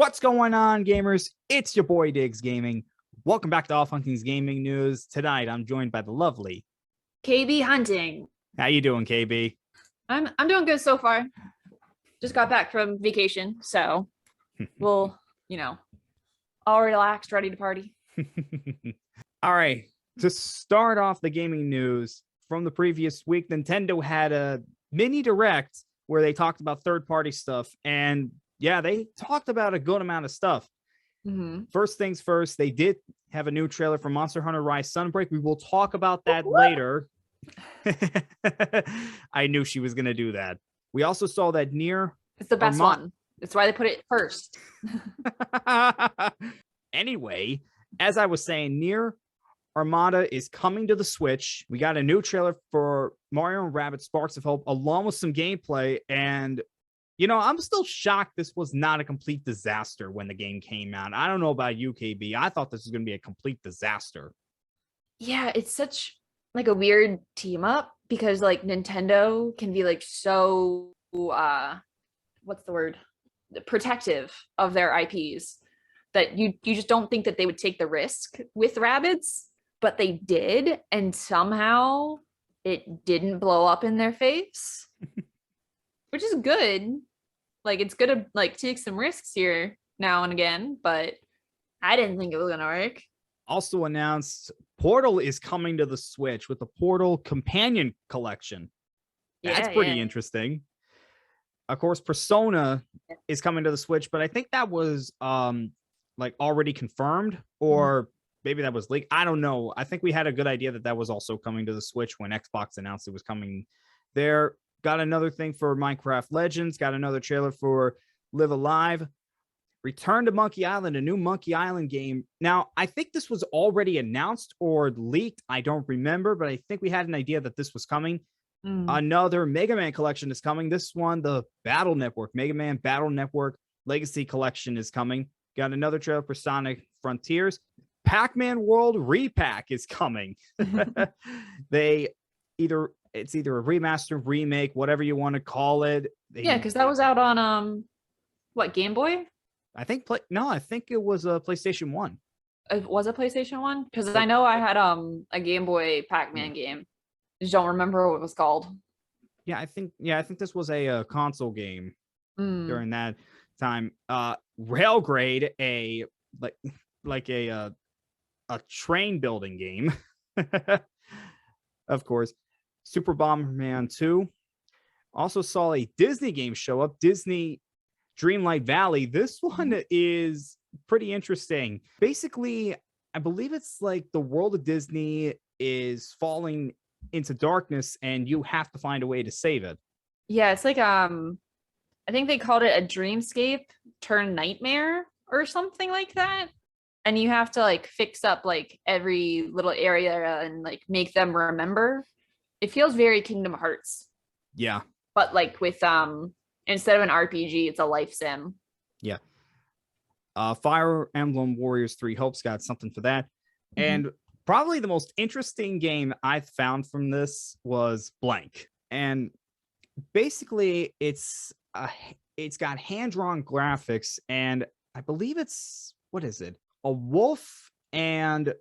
What's going on, gamers? It's your boy Diggs Gaming. Welcome back to All Hunting's Gaming News. Tonight, I'm joined by the lovely KB Hunting. How you doing, KB? I'm doing good so far. Just got back from vacation, so we'll, all relaxed, ready to party. All right. To start off the gaming news from the previous week, Nintendo had a mini direct where they talked about third-party stuff, and yeah, they talked about a good amount of stuff. First things first, they did have a new trailer for Monster Hunter Rise Sunbreak. We will talk about that later. I knew she was going to do that. We also saw that Nier. It's the best one. That's why they put it first. Anyway, as I was saying, Nier Armada is coming to the Switch. We got a new trailer for Mario and Rabbids Sparks of Hope, along with some gameplay. And, I'm still shocked this was not a complete disaster when the game came out. I don't know about you, KB. I thought this was going to be a complete disaster. Yeah, it's such like a weird team up because like Nintendo can be like so what's the word? Protective of their IPs that you just don't think that they would take the risk with Rabbids, but they did, and somehow it didn't blow up in their face, which is good. Like, it's good to like take some risks here now and again, but I didn't think it was gonna work. Also announced Portal is coming to the Switch with the Portal Companion Collection. That's pretty interesting. Of course, Persona is coming to the Switch, but I think that was like already confirmed, or maybe that was leaked. I don't know. I think we had a good idea that was also coming to the Switch when Xbox announced it was coming there. Got another thing for Minecraft Legends. Got another trailer for Live Alive. Return to Monkey Island, a new Monkey Island game. Now, I think this was already announced or leaked. I don't remember, but I think we had an idea that this was coming. Another Mega Man collection is coming. This one, the Battle Network, Mega Man Battle Network Legacy Collection is coming. Got another trailer for Sonic Frontiers. Pac-Man World Repack is coming. It's either a remaster, remake, whatever you want to call it. Because that was out on what, Game Boy? I think it was a PlayStation 1. It was a PlayStation 1? Because I know I had a Game Boy Pac-Man game. I just don't remember what it was called. Yeah, I think this was a console game during that time. Railgrade, a train building game. Of course. Super Bomberman 2. Also saw a Disney game show up, Disney Dreamlight Valley. This one is pretty interesting. Basically, I believe it's like the world of Disney is falling into darkness and you have to find a way to save it. Yeah, it's like I think they called it a dreamscape turned nightmare or something like that. And you have to like fix up like every little area and like make them remember. It feels very Kingdom Hearts. Yeah. But like with instead of an RPG, it's a life sim. Yeah. Fire Emblem Warriors 3 Hopes got something for that. And probably the most interesting game I found from this was Blank. And basically it's got hand-drawn graphics, and I believe it's, what is it? A wolf and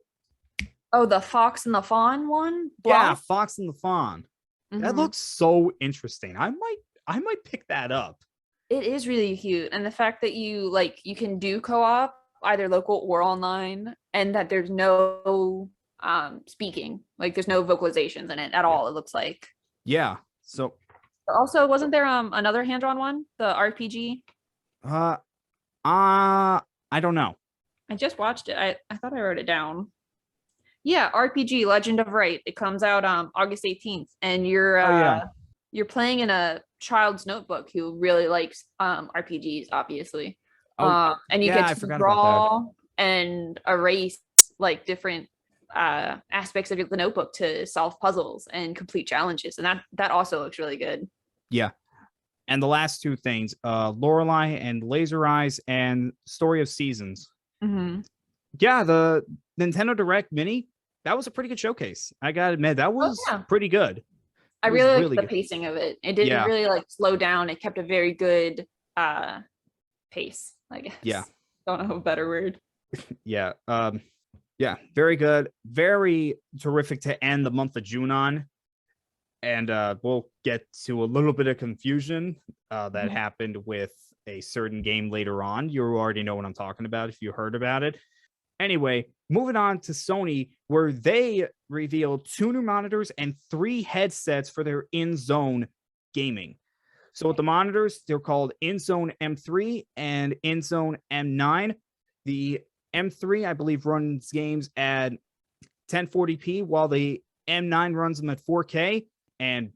the Fox and the Fawn one? Yeah, Fox and the Fawn. That looks so interesting. I might pick that up. It is really cute. And the fact that you can do co-op, either local or online, and that there's no speaking. Like there's no vocalizations in it at all, it looks like. Yeah. So also, wasn't there another hand-drawn one? The RPG? I don't know. I just watched it. I thought I wrote it down. Yeah, RPG Legend of Right. It comes out August 18th, and you're playing in a child's notebook who really likes RPGs, obviously. And you get to draw and erase like different aspects of the notebook to solve puzzles and complete challenges, and that also looks really good. Yeah. And the last two things, Lorelei and Laser Eyes and Story of Seasons. Yeah, the Nintendo Direct Mini, that was a pretty good showcase. I gotta admit, that was pretty good. I really liked the pacing of it. It didn't really like slow down. It kept a very good pace, I guess. Yeah. Don't know a better word. Yeah. Yeah, very good. Very terrific to end the month of June on. And we'll get to a little bit of confusion that happened with a certain game later on. You already know what I'm talking about if you heard about it. Anyway, moving on to Sony, where they revealed 2 new monitors and 3 headsets for their in-zone gaming. So with the monitors, they're called InZone M3 and InZone M9. The M3, I believe, runs games at 1040p, while the M9 runs them at 4K, and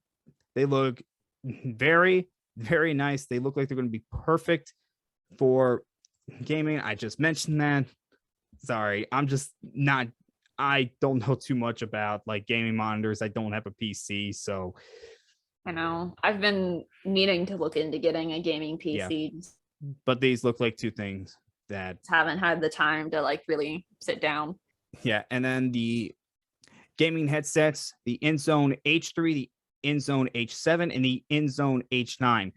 they look very, very nice. They look like they're going to be perfect for gaming. I just mentioned that. Sorry, I'm just not. I don't know too much about like gaming monitors. I don't have a PC, so I know. I've been meaning to look into getting a gaming PC. Yeah. But these look like 2 things that haven't had the time to like really sit down. Yeah, and then the gaming headsets, the InZone H3, the InZone H7, and the InZone H9.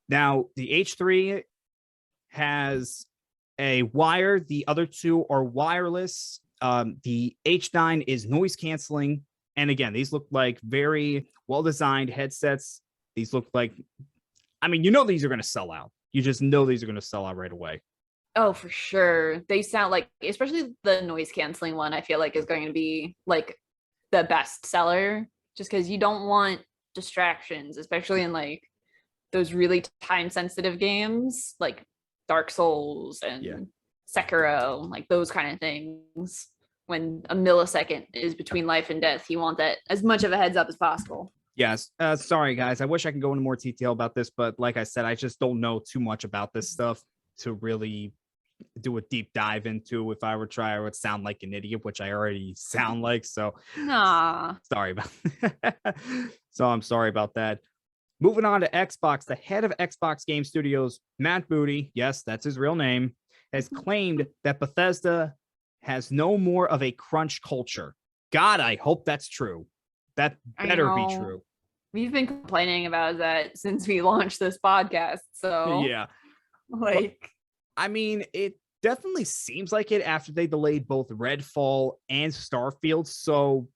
Now, the H3 has a wire. The other 2 are wireless. The H9 is noise canceling. And again, these look like very well-designed headsets. These look like, I mean, these are going to sell out. You just know these are going to sell out right away. Oh, for sure. They sound like, especially the noise canceling one, I feel like is going to be like the best seller, just because you don't want distractions, especially in like those really time sensitive games like Dark Souls and Sekiro, like those kind of things. When a millisecond is between life and death, you want that as much of a heads up as possible. Yes. Sorry, guys. I wish I could go into more detail about this, but like I said, I just don't know too much about this stuff to really do a deep dive into. If I were to try, I would sound like an idiot, which I already sound like. So, sorry about that. So I'm sorry about that. Moving on to Xbox, the head of Xbox Game Studios, Matt Booty, yes, that's his real name, has claimed that Bethesda has no more of a crunch culture. God, I hope that's true. That better be true. We've been complaining about that since we launched this podcast. So yeah, like, I mean, it definitely seems like it after they delayed both Redfall and Starfield. So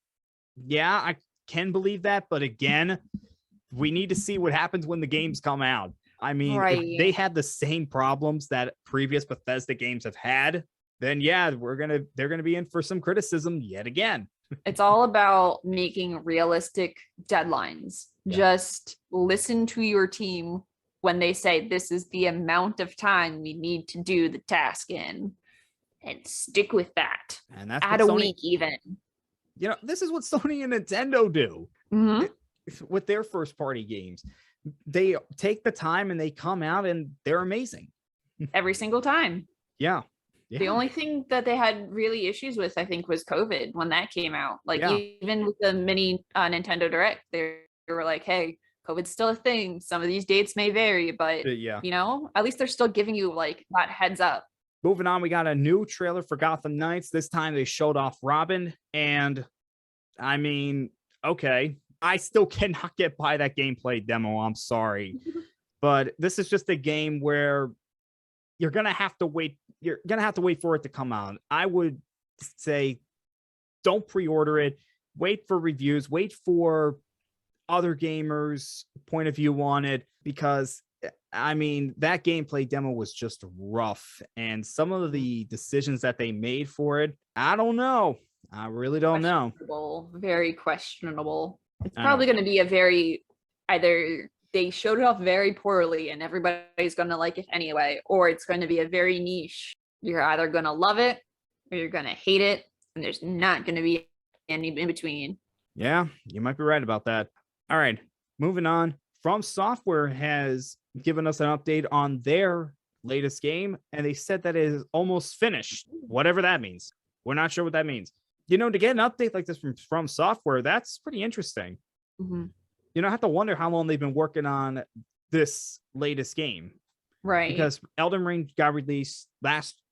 yeah, I can believe that. But again, we need to see what happens when the games come out. I mean, if they had the same problems that previous Bethesda games have had, then yeah, they're gonna be in for some criticism yet again. It's all about making realistic deadlines. Just listen to your team when they say this is the amount of time we need to do the task in, and stick with that. And that's add a week even. This is what Sony and Nintendo do with their first party games. They take the time and they come out and they're amazing every single time. Yeah. The only thing that they had really issues with, I think, was COVID when that came out. Like even with the mini Nintendo Direct, they were like, hey, COVID's still a thing. Some of these dates may vary, but at least they're still giving you like that heads up. Moving on, we got a new trailer for Gotham Knights. This time they showed off Robin. And I mean, okay, I still cannot get by that gameplay demo. I'm sorry. But this is just a game where you're going to have to wait. You're going to have to wait for it to come out. I would say don't pre-order it. Wait for reviews. Wait for other gamers' point of view on it, because I mean, that gameplay demo was just rough. And some of the decisions that they made for it, I don't know. I really don't know. Very questionable. It's probably going to be either they showed it off very poorly and everybody's going to like it anyway, or it's going to be a very niche. You're either going to love it or you're going to hate it, and there's not going to be any in between. Yeah, you might be right about that. All right, moving on. From Software has given us an update on their latest game, and they said that it is almost finished, whatever that means. We're not sure what that means. To get an update like this from Software, that's pretty interesting. I have to wonder how long they've been working on this latest game. Right. Because Elden Ring got released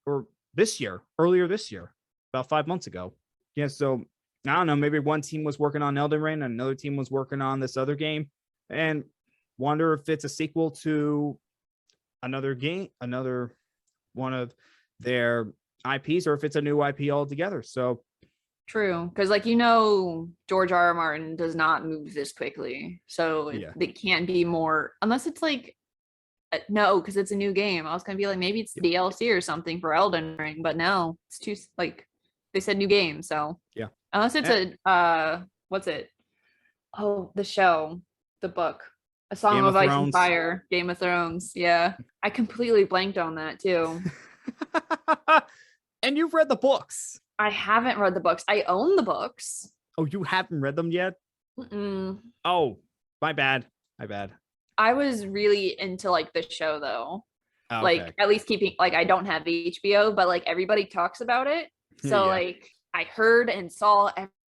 earlier this year, about 5 months ago. Yeah, so I don't know, maybe one team was working on Elden Ring and another team was working on this other game, and wonder if it's a sequel to another game, another one of their IPs or if it's a new IP altogether. So True, because George R. R. Martin does not move this quickly, so it can't be more unless it's like no, because it's a new game. I was gonna be like maybe it's DLC or something for Elden Ring, but no, it's too like they said new game, so yeah. Unless it's what's it? Oh, the show, the book, A Song of Ice and Fire, Game of Thrones. Yeah, I completely blanked on that too. And you've read the books. I haven't read the books. I own the books. Oh, you haven't read them yet? Mm-mm. Oh, my bad. I was really into like the show though. Okay. Like at least keeping like I don't have HBO, but like everybody talks about it. So like I heard and saw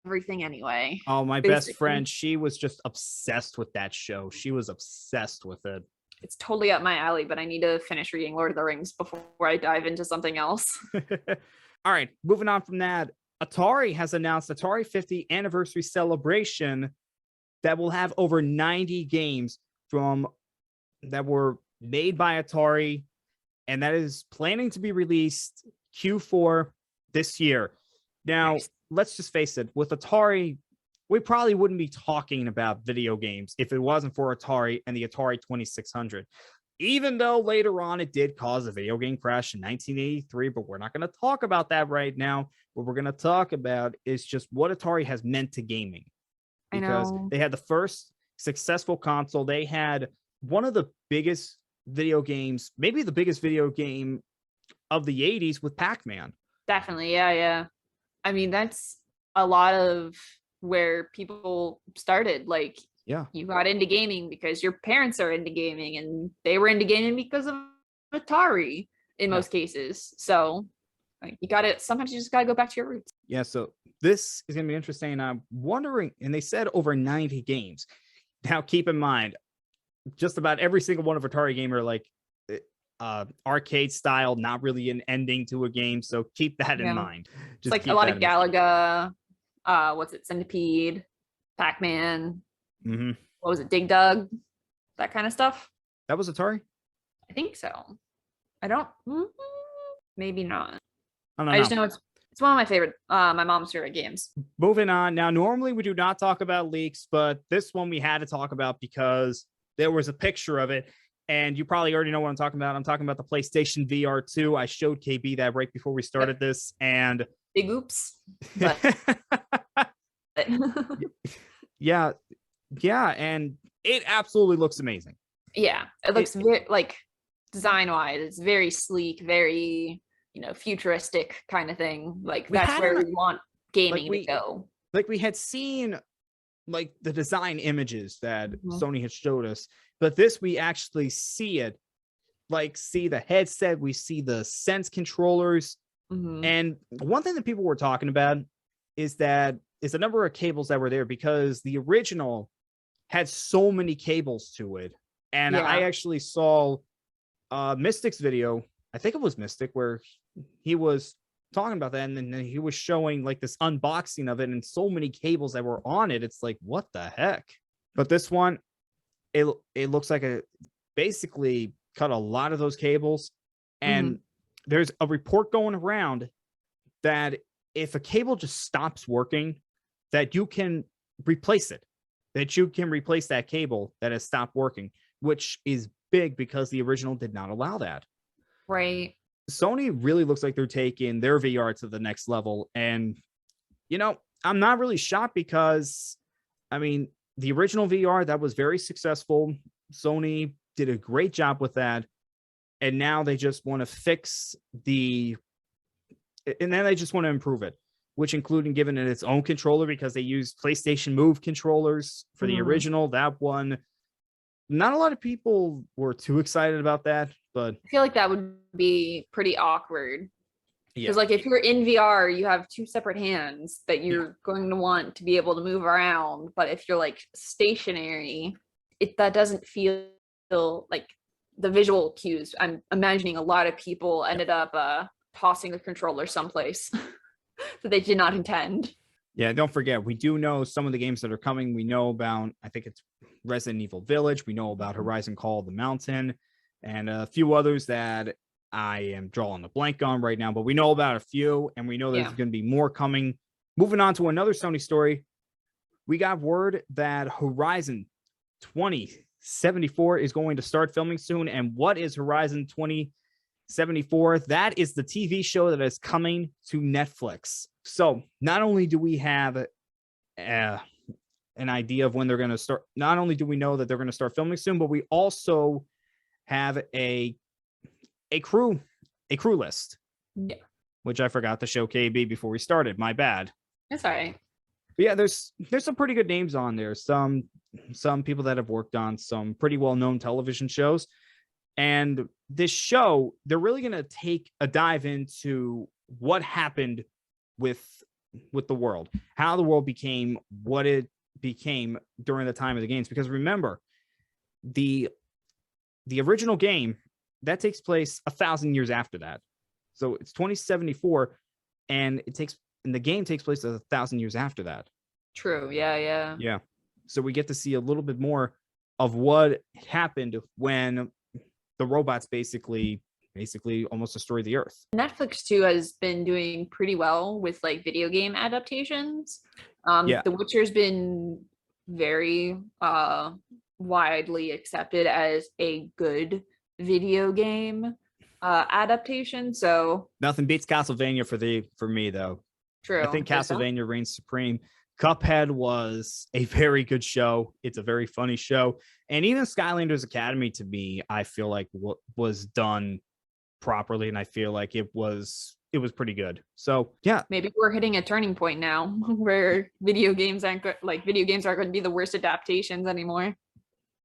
everything anyway. Oh, my best friend, she was just obsessed with that show. She was obsessed with it. It's totally up my alley, but I need to finish reading Lord of the Rings before I dive into something else. All right, moving on from that, Atari has announced Atari 50 anniversary celebration that will have over 90 games that were made by Atari, and that is planning to be released Q4 this year. Now, let's just face it, with Atari, we probably wouldn't be talking about video games if it wasn't for Atari and the Atari 2600. Even though later on it did cause a video game crash in 1983, but we're not going to talk about that right now. What we're going to talk about is just what Atari has meant to gaming. Because they had the first successful console. They had one of the biggest video games, maybe the biggest video game of the 80s with Pac-Man. Definitely, yeah. I mean, that's a lot of where people started. Like, you got into gaming because your parents are into gaming, and they were into gaming because of Atari in most cases. So like, sometimes you just got to go back to your roots. Yeah, so this is going to be interesting. And I'm wondering, and they said over 90 games. Now, keep in mind, just about every single one of Atari gamer, like arcade style, not really an ending to a game. So keep that in mind. Just like a lot of Galaga, Centipede, Pac-Man. Mm-hmm. What was it? Dig Dug, that kind of stuff. That was Atari? I think so. I don't. Maybe not. I just know it's one of my favorite. My mom's favorite games. Moving on. Now, normally we do not talk about leaks, but this one we had to talk about because there was a picture of it, and you probably already know what I'm talking about. I'm talking about the PlayStation VR 2. I showed KB that right before we started this, and big oops. But... Yeah, and it absolutely looks amazing. Yeah, it looks very, like, design-wise, it's very sleek, very, futuristic kind of thing. Like, that's where we want gaming to go. Like, we had seen, like, the design images that Sony had showed us, but this, we actually see it. Like, see the headset, we see the Sense controllers, and one thing that people were talking about is the number of cables that were there, because the original had so many cables to it. And I actually saw Mystic's video. I think it was Mystic, where he was talking about that, and then he was showing like this unboxing of it and so many cables that were on it. It's like, what the heck? But this one, it looks like basically cut a lot of those cables. And there's a report going around that if a cable just stops working, that you can replace it, that you can replace that cable that has stopped working, which is big because the original did not allow that. Right. Sony really looks like they're taking their VR to the next level. And, I'm not really shocked because, I mean, the original VR, that was very successful. Sony did a great job with that. And now they just want to fix and then they just want to improve it, which including giving it its own controller, because they used PlayStation Move controllers for the original. That one, not a lot of people were too excited about that, but I feel like that would be pretty awkward. Because like if you're in VR, you have two separate hands that you're going to want to be able to move around. But if you're like stationary, that doesn't feel like the visual cues. I'm imagining a lot of people ended up tossing the controller someplace that they did not intend. Yeah, don't forget, we do know some of the games that are coming. We know about, I think it's Resident Evil Village. We know about Horizon Call of the Mountain, and a few others that I am drawing a blank on right now, but we know about a few, and we know there's going to be more coming. Moving on to another Sony story, we got word that Horizon 2074 is going to start filming soon. And what is Horizon 2074? That is the TV show that is coming to Netflix. So not only do we have an idea of when they're going to start, not only do we know that they're going to start filming soon, but we also have a crew list. Yeah. Which I forgot to show KB before we started. My bad. That's all right. But yeah, there's some pretty good names on there. Some people that have worked on some pretty well-known television shows. And this show, they're really going to take a dive into what happened with the world, how the world became what it became during the time of the games. Because remember, the original game that takes place 1,000 years after that. So it's 2074, and the game takes place 1,000 years after that. True. Yeah. Yeah. So we get to see a little bit more of what happened when the robots basically almost destroyed the Earth. Netflix too has been doing pretty well with like video game adaptations. The Witcher's been very widely accepted as a good video game adaptation. So nothing beats Castlevania for me though. True. I think Castlevania reigns supreme. Cuphead was a very good show. It's a very funny show. And even Skylanders Academy, to me, I feel like was done properly, and I feel like it was pretty good. So yeah, maybe we're hitting a turning point now where video games aren't going to be the worst adaptations anymore.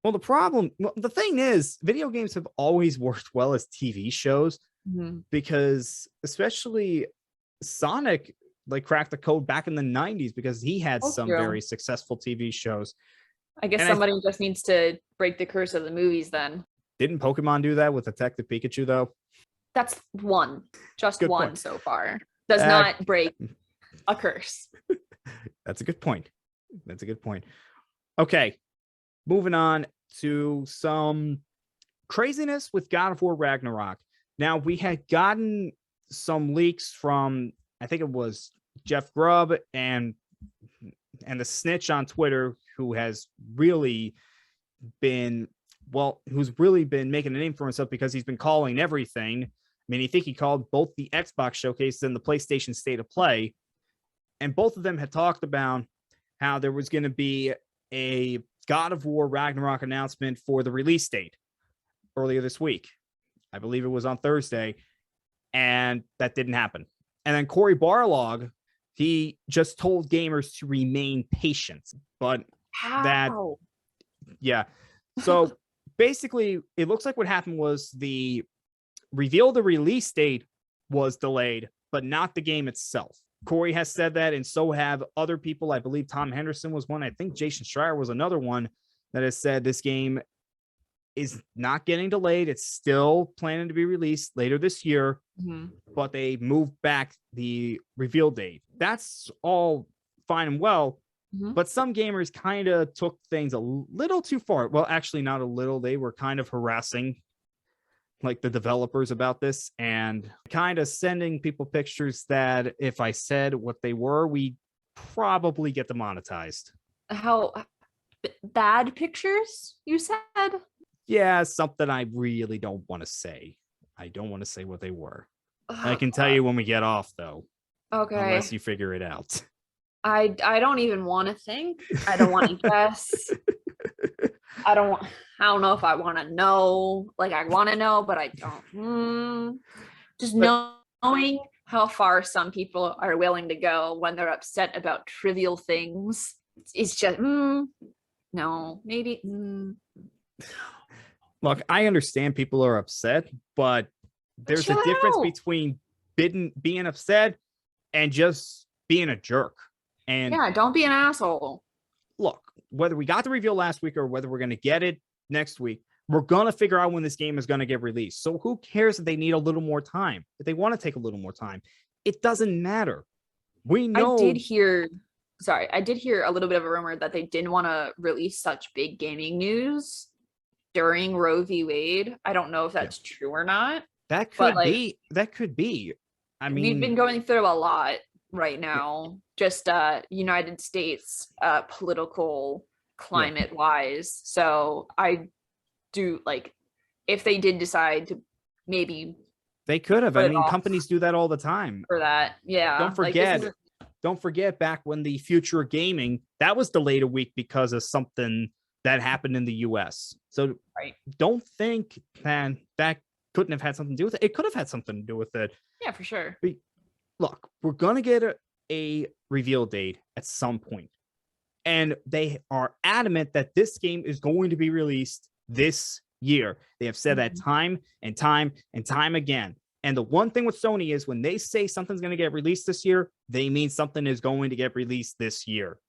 Well, the thing is, video games have always worked well as TV shows, because especially Sonic like cracked the code back in the 90s because he had very successful TV shows. I guess somebody just needs to break the curse of the movies then. Didn't Pokemon do that with Detective Pikachu though? That's one. Just good one point. So far. Does not break a curse. That's a good point. Okay. Moving on to some craziness with God of War Ragnarok. Now, we had gotten some leaks from, I think it was Jeff Grubb and the snitch on Twitter, who's really been making a name for himself because he's been calling everything. I mean, I think he called both the Xbox Showcase and the PlayStation State of Play, and both of them had talked about how there was going to be a God of War Ragnarok announcement for the release date earlier this week. I believe it was on Thursday, and that didn't happen. And then Cory Barlog, he just told gamers to remain patient. But So basically, it looks like what happened was the reveal of the release date was delayed, but not the game itself. Corey has said that, and so have other people. I believe Tom Henderson was one. I think Jason Schreier was another one that has said this game is not getting delayed. It's still planning to be released later this year, but they moved back the reveal date. That's all fine and well, but some gamers kind of took things a little too far. Well, actually, not a little. They were kind of harassing like the developers about this and kind of sending people pictures that if I said what they were, we probably get demonetized. How bad pictures, you said? Yeah, something I really don't want to say. I don't want to say what they were. I can tell you when we get off, though. Okay. Unless you figure it out. I don't even want to think. I don't want to guess. I don't know if I want to know. Like, I want to know, but I don't. Knowing how far some people are willing to go when they're upset about trivial things, it's just, no, maybe. Look, I understand people are upset, but there's a difference between being upset and just being a jerk. And yeah, don't be an asshole. Look, whether we got the reveal last week or whether we're going to get it next week, we're going to figure out when this game is going to get released. So who cares if they need a little more time? If they want to take a little more time, it doesn't matter. We know. I did hear a little bit of a rumor that they didn't want to release such big gaming news during Roe v. Wade. I don't know if that's true or not. That But could be. That could be. I we've been mean, going through a lot right now, just United States political yeah, climate wise. So I do like if they did decide to maybe they could have. put I it mean, off companies do that all the time. for that. Don't Yeah. Like this forget. is Don't forget back when the future of gaming that was delayed a week because of something that happened in the US. So right. don't think that couldn't have had something to do with it. It could have had something to do with it. Yeah, for sure. Look, we're gonna get a reveal date at some point, and they are adamant that this game is going to be released this year. They have said that time and time and time again. And the one thing with Sony is when they say something's going to get released this year, they mean something is going to get released this year.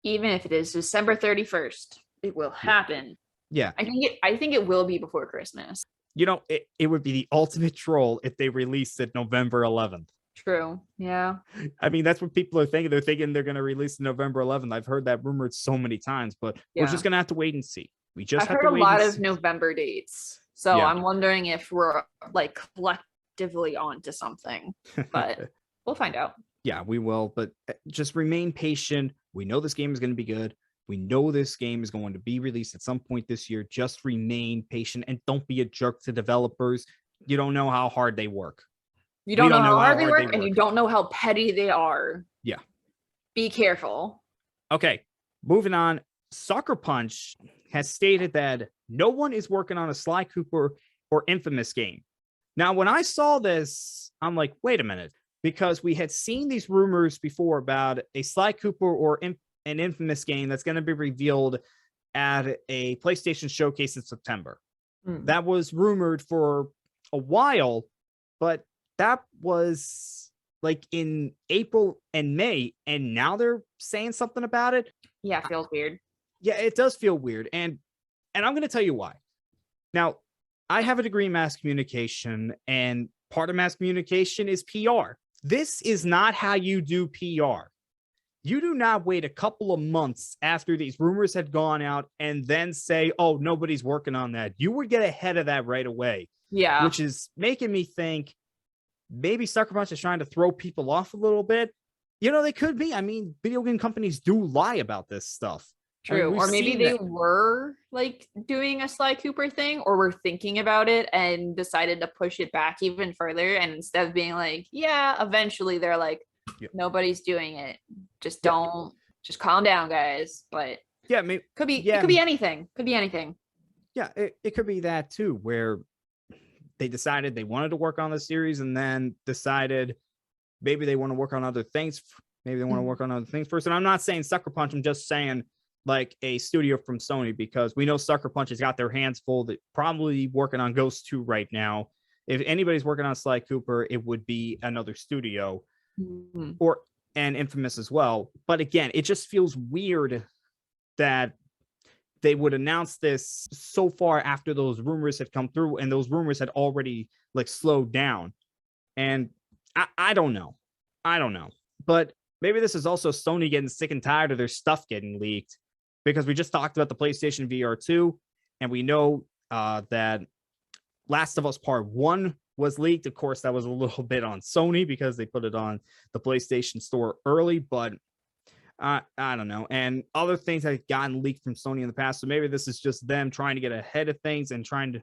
Even if it is December 31st, it will happen. Yeah. I think it will be before Christmas. You know, it would be the ultimate troll if they released it November 11th. True. Yeah. I mean, that's what people are thinking. They're thinking they're going to release it November 11th. I've heard that rumored so many times, but we're just going to have to wait and see. We just I've have heard to a wait lot and of see. November dates. So I'm wondering if we're like collectively onto something, but we'll find out. Yeah, we will, but just remain patient. We know this game is going to be good. We know this game is going to be released at some point this year. Just remain patient and don't be a jerk to developers. You don't know how hard they work. You don't know how hard they work, and you don't know how petty they are. Yeah. Be careful. Okay, moving on. Sucker Punch has stated that no one is working on a Sly Cooper or Infamous game. Now, when I saw this, I'm like, wait a minute, because we had seen these rumors before about a Sly Cooper or an Infamous game that's going to be revealed at a PlayStation showcase in September. That was rumored for a while, but that was like in April and May, and now they're saying something about it. Yeah, it feels weird. Yeah, it does feel weird, and I'm going to tell you why. Now, I have a degree in mass communication, and part of mass communication is PR. This is not how you do PR. You do not wait a couple of months after these rumors had gone out and then say, oh, nobody's working on that. You would get ahead of that right away. Yeah. Which is making me think maybe Sucker Punch is trying to throw people off a little bit. You know, they could be. I mean, video game companies do lie about this stuff. True. I mean, or maybe they were like doing a Sly Cooper thing, or were thinking about it and decided to push it back even further. And instead of being like, yeah, eventually they're like, nobody's doing it. Just don't, just calm down, guys. But yeah, maybe it could be anything. Could be anything. Yeah, it could be that too, where they decided they wanted to work on the series and then decided maybe they want to work on other things. Maybe they want to work on other things first. And I'm not saying Sucker Punch. I'm just saying like a studio from Sony, because we know Sucker Punch has got their hands full. They're probably working on Ghost 2 right now. If anybody's working on Sly Cooper, it would be another studio and Infamous as well. But again, it just feels weird that they would announce this so far after those rumors had come through, and those rumors had already like slowed down. And I don't know. But maybe this is also Sony getting sick and tired of their stuff getting leaked, because we just talked about the PlayStation VR 2, and we know that Last of Us Part 1 was leaked. Of course, that was a little bit on Sony because they put it on the PlayStation Store early, but I don't know. And other things that have gotten leaked from Sony in the past. So maybe this is just them trying to get ahead of things and trying to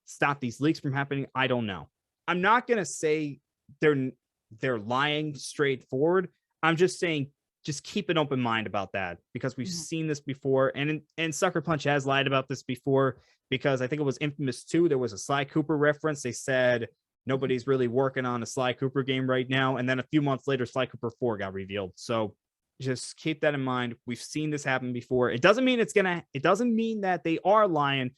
stop these leaks from happening. I don't know. I'm not going to say they're lying straightforward. I'm just saying, just keep an open mind about that, because we've seen this before. And Sucker Punch has lied about this before, because I think it was Infamous 2. There was a Sly Cooper reference. They said nobody's really working on a Sly Cooper game right now. And then a few months later, Sly Cooper 4 got revealed. So just keep that in mind. We've seen this happen before. It doesn't mean it doesn't mean that they are lying,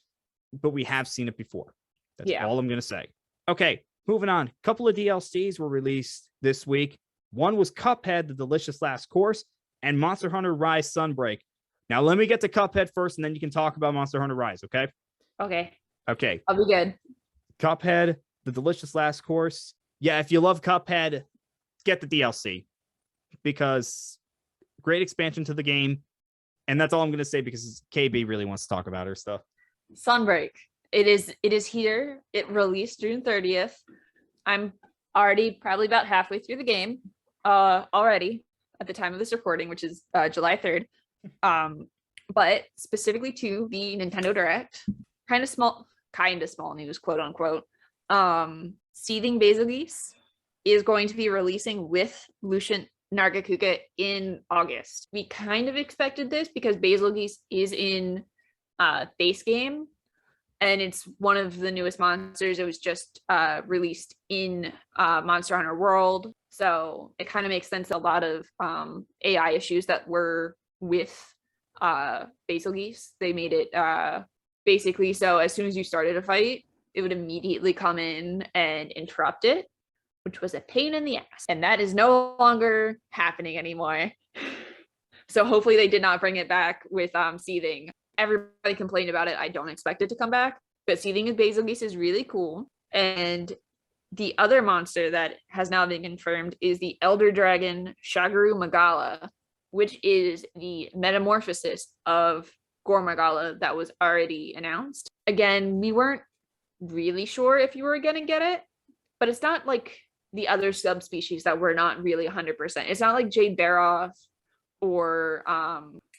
but we have seen it before. That's all I'm going to say. Okay, moving on. A couple of DLCs were released this week. One was Cuphead, The Delicious Last Course, and Monster Hunter Rise Sunbreak. Now, let me get to Cuphead first, and then you can talk about Monster Hunter Rise, okay? Okay. I'll be good. Cuphead, The Delicious Last Course. Yeah, if you love Cuphead, get the DLC, because great expansion to the game. And that's all I'm going to say, because KB really wants to talk about her stuff. Sunbreak. It is here. It released June 30th. I'm already probably about halfway through the game already at the time of this recording, which is July 3rd. But specifically to the Nintendo Direct, kind of small news, quote unquote. Seething Basil Geese is going to be releasing with Lucian Nargacuga in August. We kind of expected this because Basil Geese is in base game, and it's one of the newest monsters. It was just released in Monster Hunter World, so it kind of makes sense. A lot of AI issues that were with Basil Geese, they made it basically so as soon as you started a fight, it would immediately come in and interrupt it, which was a pain in the ass. And that is no longer happening anymore. So hopefully they did not bring it back with Seething. Everybody complained about it. I don't expect it to come back, but Seething with Basil Geese is really cool. And the other monster that has now been confirmed is the Elder Dragon Shagaru Magala, which is the metamorphosis of Gore Magala that was already announced. Again, we weren't really sure if you were going to get it, but it's not like the other subspecies that we're not really 100%. It's not like Jade Barroth or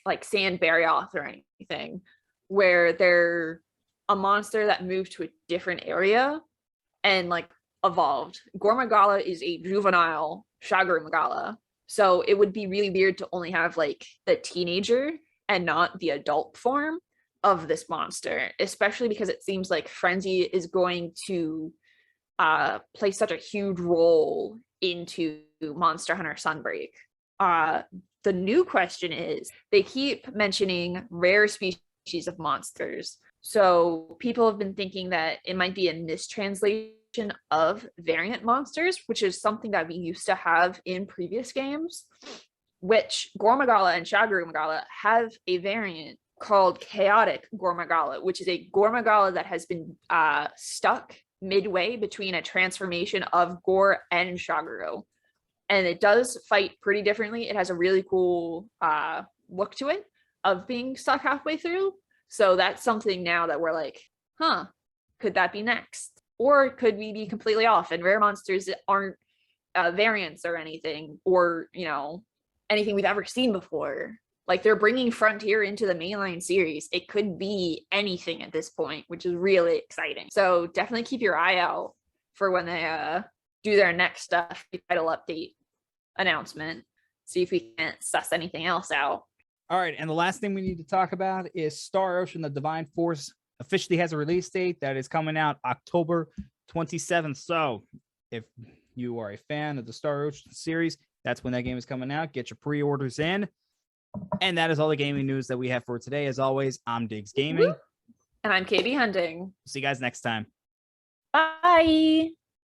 like Sand Barioth or anything, where they're a monster that moved to a different area and like evolved. Gore Magala is a juvenile Shagaru Magala, so it would be really weird to only have like the teenager and not the adult form of this monster, especially because it seems like Frenzy is going to play such a huge role into Monster Hunter Sunbreak. The new question is, they keep mentioning rare species of monsters. So people have been thinking that it might be a mistranslation of variant monsters, which is something that we used to have in previous games, which Gore Magala and Shagaru Magala have a variant called Chaotic Gore Magala, which is a Gore Magala that has been stuck midway between a transformation of Gore and Shagaru. And it does fight pretty differently. It has a really cool look to it of being stuck halfway through. So that's something now that we're like, could that be next? Or could we be completely off and rare monsters aren't variants or anything, or, you know, anything we've ever seen before? Like, they're bringing Frontier into the mainline series. It could be anything at this point, which is really exciting. So definitely keep your eye out for when they do their next title update announcement. See if we can't suss anything else out. All right, and the last thing we need to talk about is Star Ocean: The Divine Force officially has a release date that is coming out October 27th. So if you are a fan of the Star Ocean series, that's when that game is coming out. Get your pre-orders in. And that is all the gaming news that we have for today. As always, I'm Diggs Gaming. And I'm KB Hunting. See you guys next time. Bye.